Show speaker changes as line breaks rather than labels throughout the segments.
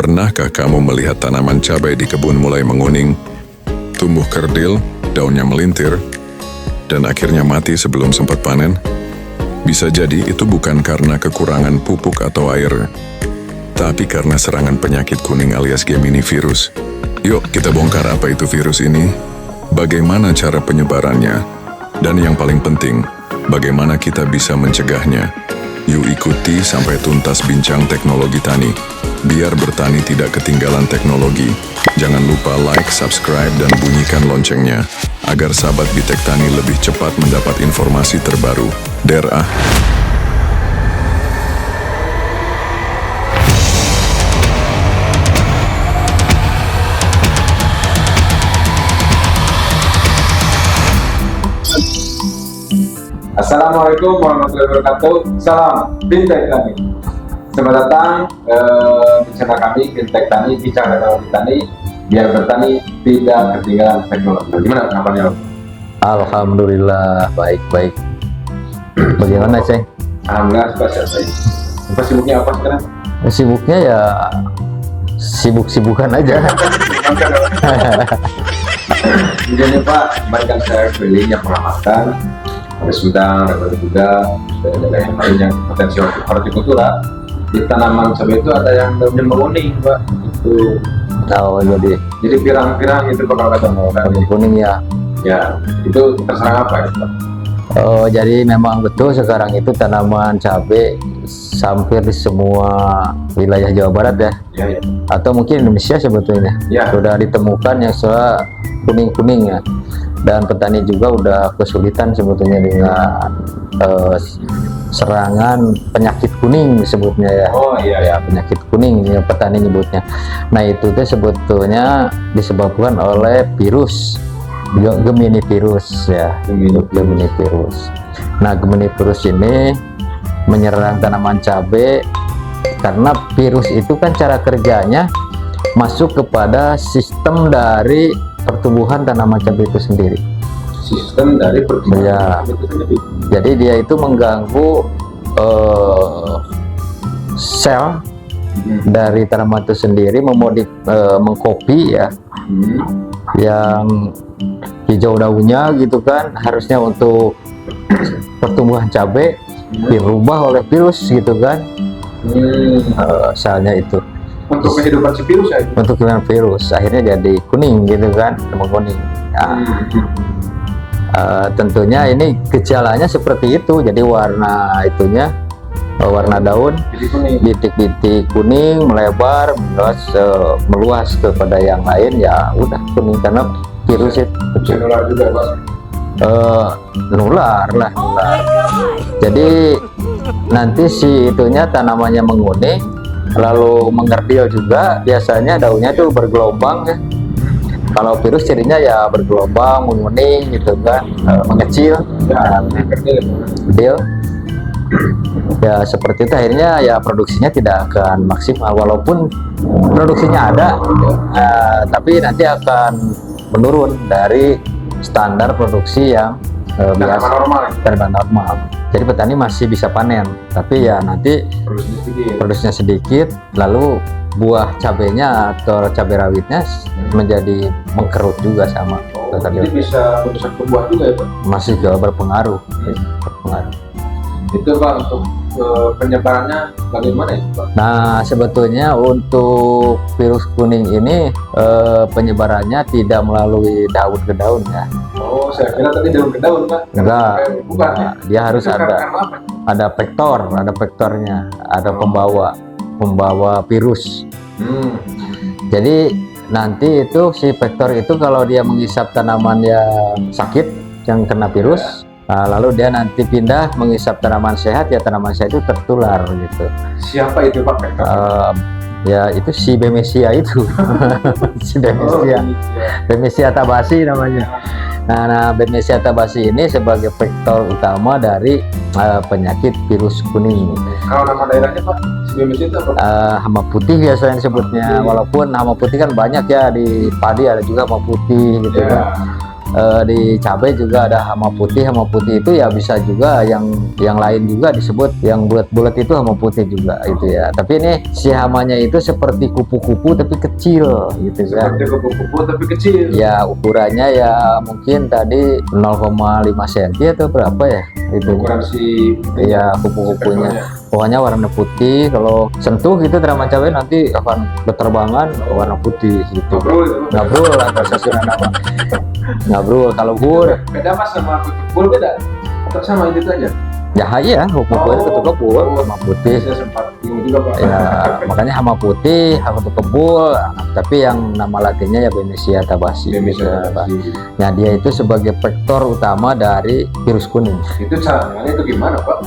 Pernahkah kamu melihat tanaman cabai di kebun mulai menguning, tumbuh kerdil, daunnya melintir, dan akhirnya mati sebelum sempat panen? Bisa jadi itu bukan karena kekurangan pupuk atau air, tapi karena serangan penyakit kuning alias Gemini virus. Yuk kita bongkar apa itu virus ini, bagaimana cara penyebarannya, dan yang paling penting, bagaimana kita bisa mencegahnya. Yuk ikuti sampai tuntas bincang teknologi tani, biar bertani tidak ketinggalan teknologi. Jangan lupa like, subscribe, dan bunyikan loncengnya, agar sahabat Bitek Tani lebih cepat mendapat informasi terbaru. Der ah.
Assalamualaikum warahmatullahi wabarakatuh. Salam Bitek Tani. Selamat datang di channel kami Bitek Tani, bincang teknologi tani, biar bertani tidak ketinggalan teknologi. Gimana kabarnya?
Alhamdulillah baik-baik. Bagaimana Ceng?
Alhamdulillah spesial baik. Apa sibuknya apa sekarang?
Sibuknya ya sibuk-sibukan aja.
Jadi Pak, kemarin kan saya belinya perawatan, ada sudang, ada batu juga, ada yang lain yang potensi hortikultura. Di tanaman cabai itu ada yang daunnya menguning, Pak. Itu.
Oh
Jadi pirang-pirang itu kalau kata
kuning ya.
Ya, itu terserang apa ya, Pak?
Oh jadi memang betul sekarang itu tanaman cabai hampir di semua wilayah Jawa Barat ya.
Ya, ya.
Atau mungkin Indonesia sebetulnya.
Ya.
Sudah ditemukan yang sudah kuning-kuning ya. Dan petani juga udah kesulitan sebetulnya dengan serangan penyakit kuning disebutnya ya.
Oh iya
ya, penyakit kuning ya petani nyebutnya. Nah itu tuh sebetulnya disebabkan oleh virus Gemini virus ya. Gemini virus. Nah Gemini virus ini menyerang tanaman cabai karena virus itu kan cara kerjanya masuk kepada sistem dari pertumbuhan tanaman cabai itu sendiri.
Sistem dari pertumbuhan
ya.
itu sendiri.
Jadi dia itu mengganggu sel dari tanaman itu sendiri, mengcopy ya, yang hijau daunnya gitu kan, harusnya untuk pertumbuhan cabai dirubah oleh virus gitu kan, selnya itu.
Untuk kehidupan si virus ya?
Untuk kehidupan virus, akhirnya jadi kuning gitu kan, menguning. Nah, tentunya ini gejalanya seperti itu, jadi warna itunya, warna daun, bintik-bintik kuning melebar, meluas kepada yang lain ya udah kuning karena virus itu.
Nular juga Pak?
Nular. Jadi nanti si itunya tanamannya menguning, lalu mengerdil juga, biasanya daunnya tuh bergelombang ya. Kalau virus cirinya ya bergelombang, menguning gitu kan, mengecil, kerdil. Ya seperti itu, akhirnya ya produksinya tidak akan maksimal, walaupun produksinya ada, tapi nanti akan menurun dari standar produksi yang biasa, normal. Jadi petani masih bisa panen, tapi ya nanti produksinya sedikit, lalu buah cabenya atau cabai rawitnya menjadi mengkerut juga sama.
Jadi bisa merusak buah juga ya Pak?
Masih juga berpengaruh.
Itu Pak, untuk penyebarannya bagaimana itu Pak?
Nah sebetulnya untuk virus kuning ini penyebarannya tidak melalui daun ke daun ya.
Oh saya kira tadi daun ke daun Pak?
Enggak,
bukan ya?
Dia harus ada vektornya, ada pembawa virus. Jadi nanti itu si vektor itu kalau dia menghisap tanaman yang sakit yang kena virus, lalu dia nanti pindah menghisap tanaman sehat, ya tanaman sehat itu tertular gitu.
Siapa itu Pak vektor?
Ya itu si Babesia itu. Si Babesia. Babesia tabasi namanya. Nah Babesia tabasi ini sebagai vektor utama dari penyakit virus kuning.
Kalau nama daerahnya Pak, si Babesia itu apa?
Hama putih biasanya disebutnya, walaupun hama putih kan banyak ya, di padi ada juga hama putih gitu kan. di cabai juga ada hama putih. Hama putih itu ya bisa juga yang lain juga disebut, yang bulat-bulat itu hama putih juga itu ya. Tapi ini si hamanya itu seperti kupu-kupu tapi kecil gitu kan.
Seperti kupu-kupu tapi kecil.
Ya ukurannya ya mungkin tadi 0,5 cm atau berapa ya itu.
Ukuran si
Ya kupu-kupunya. Pokoknya warna putih. Kalau sentuh gitu tanaman cabai nanti akan berterbangan warna putih gitu. Ngabrul lah bahasa Sunda nama. Ngabrul. Kalau bur
Beda mas sama kupu beda? Atau sama itu aja?
ya iya kupu-kupu itu kutu kebul hama putih.
Saya sempat bingung juga Pak.
Ya makanya hama putih, kutu kebul. Tapi yang nama latinnya ya Bemisia tabaci.
Bisa,
Pak. Nah dia itu sebagai vektor utama dari virus kuning.
itu cara nyerangnya itu gimana Pak?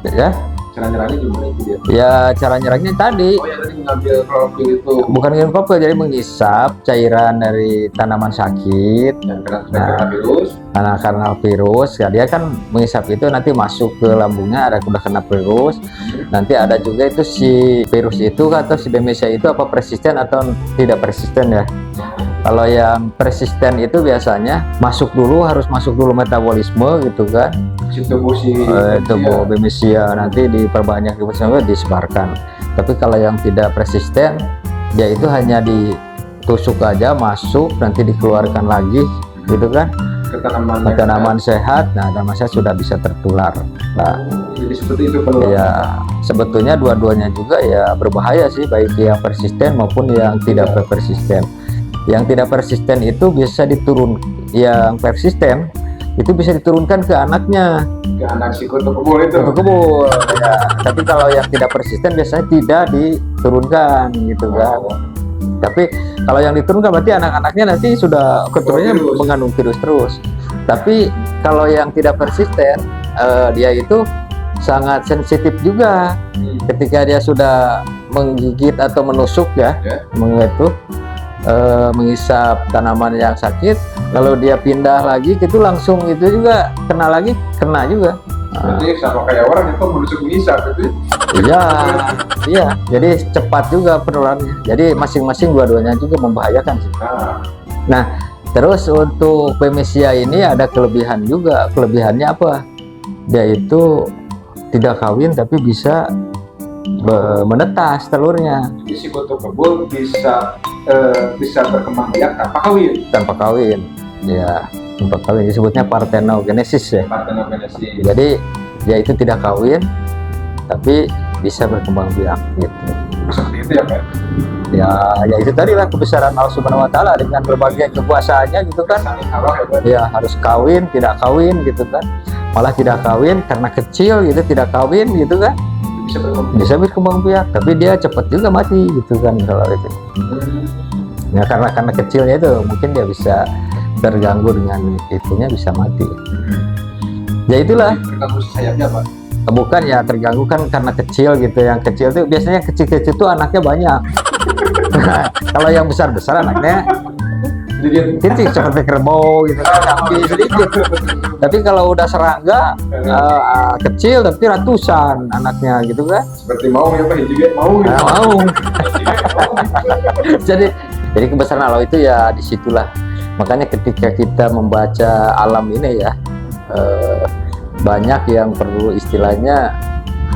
Ya,
Cara nyerangnya gimana itu dia?
ya cara nyerangnya tadi
Oh ya tadi mengambil klorofil itu
bukan dengan klorofil, jadi menghisap cairan dari tanaman sakit.
yang kena virus.
Karena virus ya dia kan menghisap itu nanti masuk ke lambungnya, ada udah kena virus. Nanti ada juga itu si virus itu atau si Bemisia itu apa persisten atau tidak persisten ya. Kalau yang persisten itu biasanya harus masuk dulu metabolisme gitu kan.
Si tubuh si
Tubuh Bemisia nanti diperbanyak disebarkan. Tapi kalau yang tidak persisten dia itu hanya ditusuk aja masuk nanti dikeluarkan lagi gitu kan.
ke
Tanaman sehat, nah tanaman sehat sudah bisa tertular. Nah,
jadi seperti itu penularan.
ya sebetulnya dua-duanya juga ya berbahaya sih, baik yang persisten maupun yang tidak persisten. Yang tidak persisten itu bisa yang persisten itu bisa diturunkan ke anaknya,
ke anak si kutu kebul itu.
kutu kebul. Ya. Tapi kalau yang tidak persisten biasanya tidak diturunkan gitu kan. Tapi kalau yang diturunkan berarti anak-anaknya nanti sudah keturunannya mengandung virus terus. Tapi kalau yang tidak persisten, dia itu sangat sensitif juga. Ketika dia sudah menggigit atau menusuk menghisap tanaman yang sakit, kalau dia pindah lagi itu langsung itu juga kena juga.
Jadi sama kayak orang itu menusuk ngisap itu.
Iya. Jadi cepat juga penularannya. Jadi masing-masing dua-duanya juga membahayakan sih. Nah, terus untuk Bemisia ini ada kelebihan juga. Kelebihannya apa? Dia itu tidak kawin tapi bisa menetas telurnya.
Jadi si kutu kebul bisa berkembang biak tanpa kawin.
Ya, tanpa kawin disebutnya parthenogenesis ya.
Parthenogenesis.
Jadi dia itu tidak kawin tapi bisa berkembang biak gitu.
Seperti itu ya Pak?
Ya itu tadi lah kebesaran Allah Subhanahu Wa Taala dengan berbagai kekuasaannya gitu kan. Ya harus kawin, tidak kawin gitu kan. Malah tidak kawin karena kecil gitu, tidak kawin gitu kan. Bisa berkembang biak, tapi dia cepat juga mati gitu kan kalau itu. Ya karena kecilnya itu mungkin dia bisa terganggu dengan itunya, bisa mati. Ya itulah.
Terganggu sayapnya Pak?
Bukan ya, terganggu kan karena kecil gitu. Yang kecil tuh biasanya kecil-kecil tuh anaknya banyak. Kalau yang besar-besar anaknya sedikit seperti kerbau gitu kan, kaki sedikit. Tapi kalau udah serangga kecil tapi ratusan anaknya gitu kan.
Seperti mau ya Pak, juga mau.
Mau. jadi kebesaran Allah itu ya disitulah. Makanya ketika kita membaca alam ini ya, banyak yang perlu istilahnya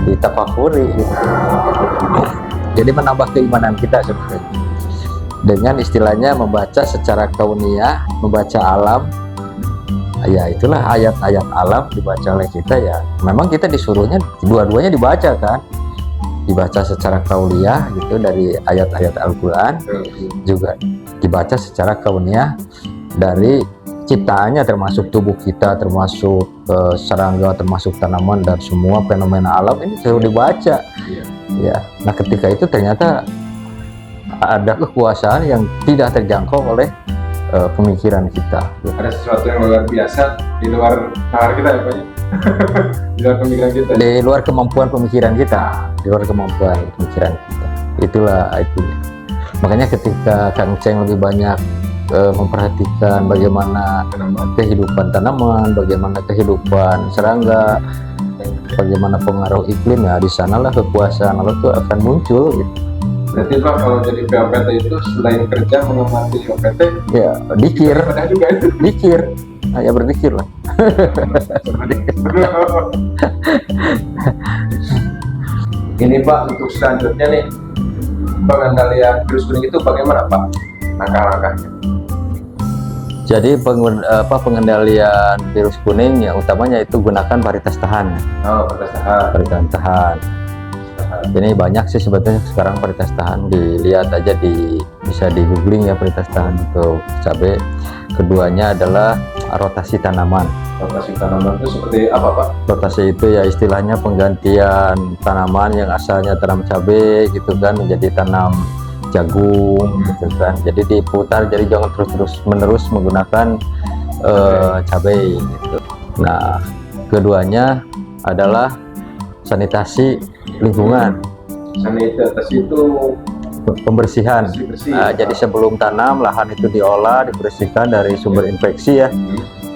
ditafakuri gitu. Jadi menambah keimanan kita sebenarnya dengan istilahnya membaca secara kauniyah, membaca alam. Ya itulah ayat-ayat alam dibaca oleh kita ya. Memang kita disuruhnya dua-duanya dibaca kan, dibaca secara kauniyah gitu dari ayat-ayat Al-Quran, juga dibaca secara kauniyah dari ciptaannya, termasuk tubuh kita, termasuk serangga, termasuk tanaman dan semua fenomena alam ini perlu dibaca. Ya, nah ketika itu ternyata ada kekuasaan yang tidak terjangkau oleh pemikiran kita.
Ada sesuatu yang luar biasa di luar nalar kita ya Pak? Di luar pemikiran kita.
Di luar kemampuan pemikiran kita, di luar kemampuan pemikiran kita. Itulah itu. Makanya ketika Kang Ceng lebih banyak memperhatikan bagaimana kehidupan tanaman, bagaimana kehidupan serangga, bagaimana pengaruh iklim ya, di sanalah kekuasaan Allah itu akan muncul gitu.
Berarti Pak kalau jadi POPT itu selain kerja mengamati OPT,
Ya, dikir,
ada juga itu.
dikir, ya berzikir lah.
Ini Pak, untuk selanjutnya nih, pengendalian virus kuning itu bagaimana Pak? Langkah-langkahnya.
Jadi pengendalian virus kuning yang utamanya itu gunakan varietas tahan.
Oh, pertahanan.
Varietas tahan. Ini banyak sih sebetulnya sekarang varietas tahan, dilihat aja bisa di googling ya varietas tahan untuk cabai. Keduanya adalah rotasi tanaman.
Rotasi tanaman itu seperti apa Pak?
Rotasi itu ya istilahnya penggantian tanaman yang asalnya tanam cabai gitu kan menjadi tanam jagung gitu kan. Jadi diputar, jadi jangan terus menerus menggunakan cabai gitu. Nah, keduanya adalah sanitasi lingkungan,
Sanitasi itu
pembersihan.
bersih-bersih.
Nah, jadi sebelum tanam lahan itu diolah, dibersihkan dari sumber infeksi ya.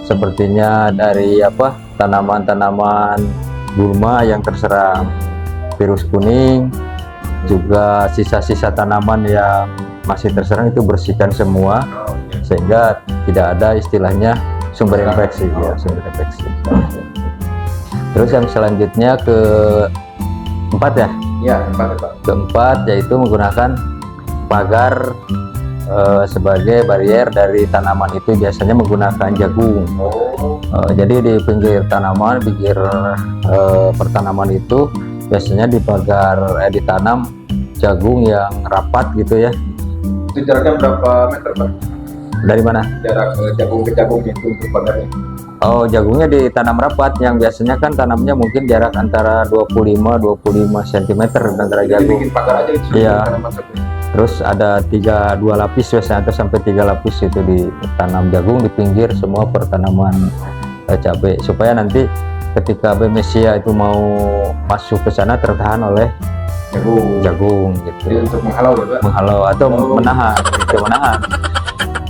Sepertinya dari tanaman-tanaman gulma yang terserang virus kuning, juga sisa-sisa tanaman yang masih terserang itu bersihkan semua
Oh, iya.
sehingga tidak ada istilahnya sumber infeksi ya, sumber infeksi. Terus yang selanjutnya keempat ya,
Iya, tempat ya Pak.
keempat yaitu menggunakan pagar sebagai barier dari tanaman itu, biasanya menggunakan jagung.
Oh,
Jadi di pinggir tanaman, pinggir pertanaman itu biasanya ditanam jagung yang rapat gitu ya.
itu jaraknya berapa meter Pak?
Dari mana?
Jarak jagung ke jagungnya itu untuk pagarnya.
Oh, jagungnya ditanam rapat, yang biasanya kan tanamnya mungkin jarak antara 25 cm antara
Jadi
jagung.
bikin pagar aja itu.
Iya.
Tanaman cabai.
Terus ada dua lapis biasanya atau sampai 3 lapis itu ditanam jagung di pinggir semua pertanaman cabai, supaya nanti ketika bemesia itu mau masuk ke sana tertahan oleh jagung
Jadi
gitu.
untuk menghalau ya Pak.
Menghalau atau
Oh.
menahan, gitu, menahan.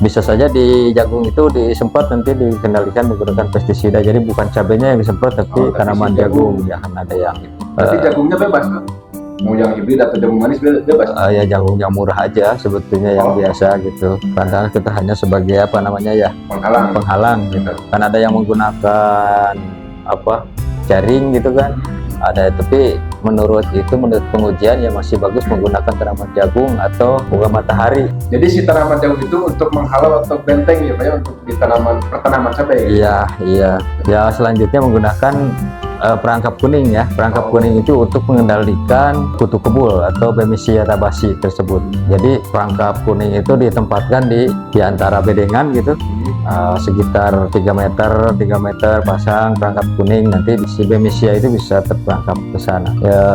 Bisa saja di jagung itu disemprot, nanti dikendalikan menggunakan pestisida. Jadi bukan cabainya yang disemprot tapi
Oh, tapi
tanaman
si
jagung.
jagung.
Jangan ada yang
Berarti jagungnya bebas Pak. Mau yang hibrid atau jagung manis bebas.
ya jagung yang murah aja sebetulnya, yang
Oh.
biasa gitu. Karena kita hanya sebagai
Penghalang.
penghalang gitu. Kan ada yang menggunakan jaring gitu kan. Ada, tapi menurut pengujian yang masih bagus menggunakan tanaman jagung atau bunga matahari.
Jadi si tanaman jagung itu untuk menghalau atau benteng ya Pak ya, untuk di pertanaman cabai.
Iya. Ya, selanjutnya menggunakan perangkap kuning ya. Perangkap kuning itu untuk mengendalikan kutu kebul atau Bemisia tabasi tersebut. Jadi perangkap kuning itu ditempatkan di antara bedengan gitu. Sekitar 3 meter pasang perangkap kuning, nanti si Bemisia itu bisa terperangkap ke sana.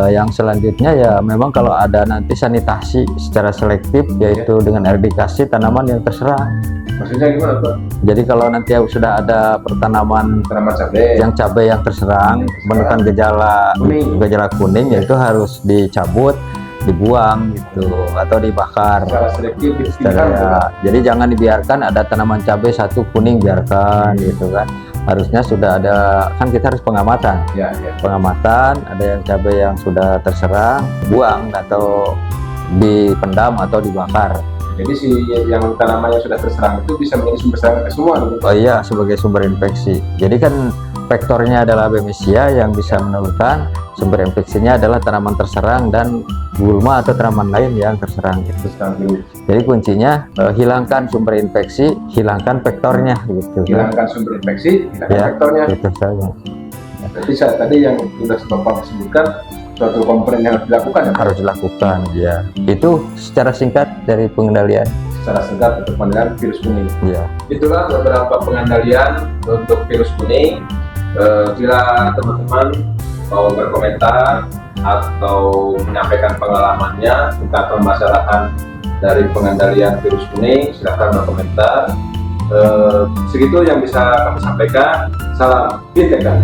Yang selanjutnya ya memang kalau ada nanti sanitasi secara selektif, yaitu dengan eradikasi tanaman yang terserang.
Maksudnya gimana Pak?
Jadi kalau nanti sudah ada pertanaman
Tanaman cabai.
cabai yang terserang menunjukkan gejala kuning, yaitu harus dicabut, dibuang gitu atau dibakar.
Secara selektif dipilihkan.
Jadi jangan dibiarkan ada tanaman cabai satu kuning, biarkan gitu kan. Harusnya sudah ada, kan kita harus pengamatan.
Ya.
Pengamatan, ada yang cabai yang sudah terserang, buang atau dipendam atau dibakar.
Jadi si yang tanaman yang sudah terserang itu bisa menjadi sumber serangan ke semua gitu.
Oh iya, sebagai sumber infeksi. Jadi kan vektornya adalah Bemisia yang bisa menurunkan, sumber infeksinya adalah tanaman terserang dan gulma atau tanaman lain yang terserang gitu.
Terserang virus.
Jadi kuncinya hilangkan sumber infeksi, hilangkan vektornya gitu.
Hilangkan sumber infeksi, hilangkan
Ya,
vektornya.
itu saja.
Berarti tadi yang sudah Bapak sebutkan suatu komponen yang harus dilakukan ya Pak?
Harus dilakukan ya. Itu secara singkat dari pengendalian.
Secara singkat untuk pengendalian virus kuning.
Ya.
Itulah beberapa pengendalian untuk virus kuning. Bila teman-teman mau berkomentar atau menyampaikan pengalamannya tentang permasalahan dari pengendalian virus kuning, silahkan berkomentar. Segitu yang bisa kami sampaikan. Salam Fintech.